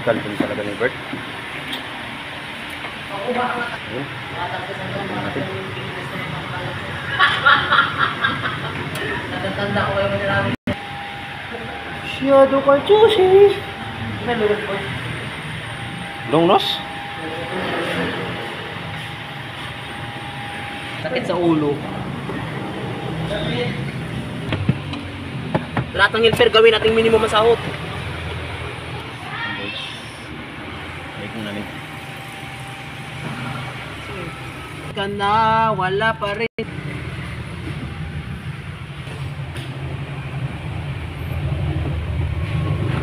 physical din talaga ni Bert. Ayun. Natatanda ko kayo marami. Shadow Cartusi. Long nose? Sakit sa ulo. Lahat ng helper gawin nating minimum ang sahot. Guys. Balik mo namin. Ka na, wala pa rin.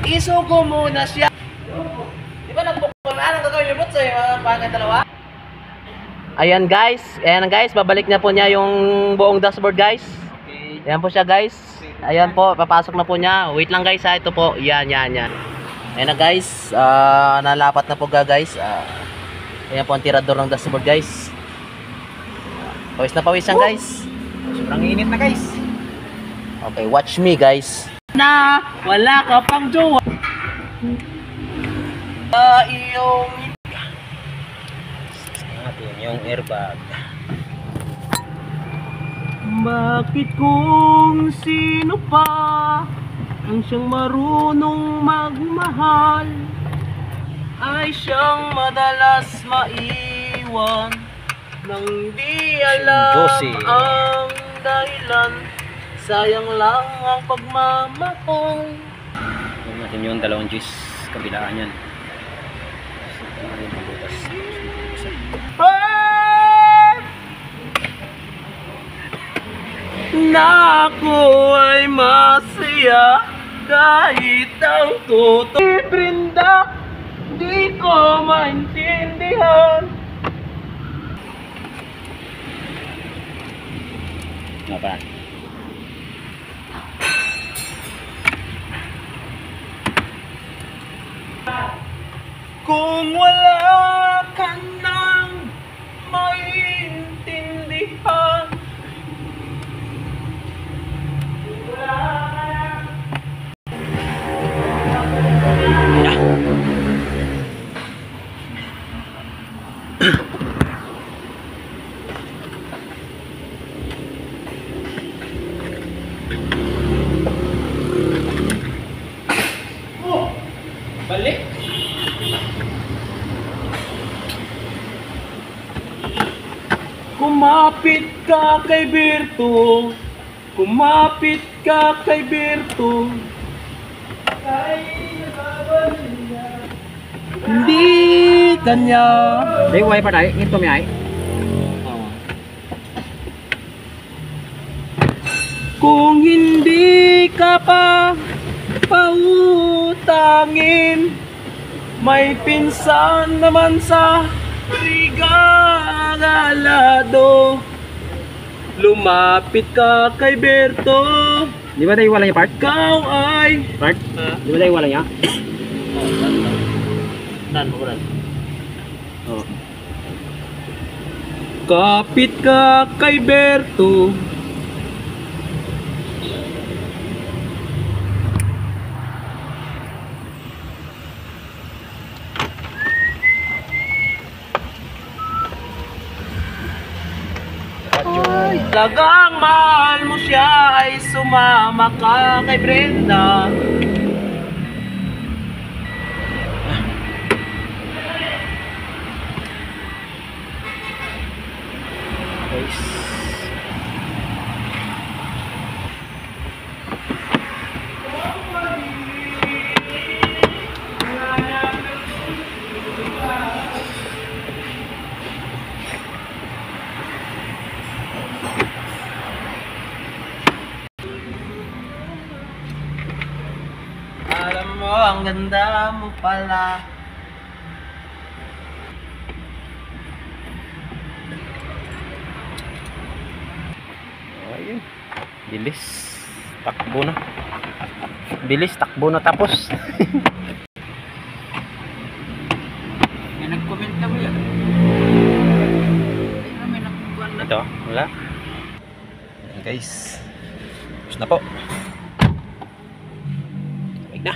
Isugo muna siya. Di ba nag-book ko na? Anong gagawin niyo po sa pangkat dalawa? Ayan guys, babalik na po niya yung buong dashboard guys. Ayan po siya guys. Ayan po, papasok na po niya. Wait lang guys ha, ito po. Yan. Ayan na guys, nalapat na po guys. Ayan po ang tirador ng dashboard guys. Pawis na pawis yan guys. Sobrang init na guys. Okay, watch me guys. Na, wala ka pang jowa. Iyong Natin yung airbag. bakit kung sino pa ang siyang marunong magmahal ay siyang madalas maiwan nang di alam Bossy. ang dahilan, sayang lang ang pagmamahal. Huwag natin yung dalawang juice kabilaan yan. Na ako ay masaya kahit ang totoo Brenda, di ko maintindihan. Nga pa. Kung wala ka nang maintindihan, balik. Kumapit ka kay Berto, kumapit ka kay Berto. Hindi kanya. May wifi pa tayo. Ito may ay. Kung hindi ka pa pautangin, may pinsan naman sa regalado. Lumapit ka kay Berto, Di ba tayo wala niya part? ikaw ay Part? Di ba tayo wala niya? Dan mo rin. Oo. Kapit ka kay Berto. Ay, talagang mahal mo siya ay sumama ka kay Brenda. Guys. Alam mo, ang ganda mo pala. Ayun. Bilis. Takbo na. Bilis, takbo na tapos. May nag-comment na mo yan. May nag-comment na. Ito, wala. Ayan guys. Tapos na po. Wait na.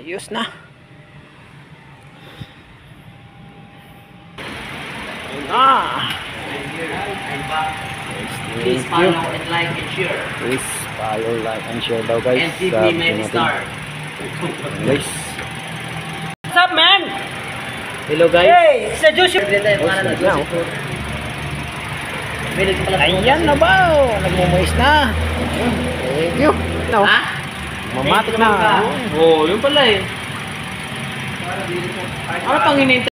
Ayos na. Ayun na. I'm back. Please Thank follow you. and like and share. Please follow, like, and share daw guys. And give sa me many natin. stars. Guys. What's up, man? Hello guys. Hey, sa Joshua. Ayan na ba? Nagmumuis na. Thank you. No. Ha? Mamatik na. Oo, yun pala eh. Ano pang hinihintay?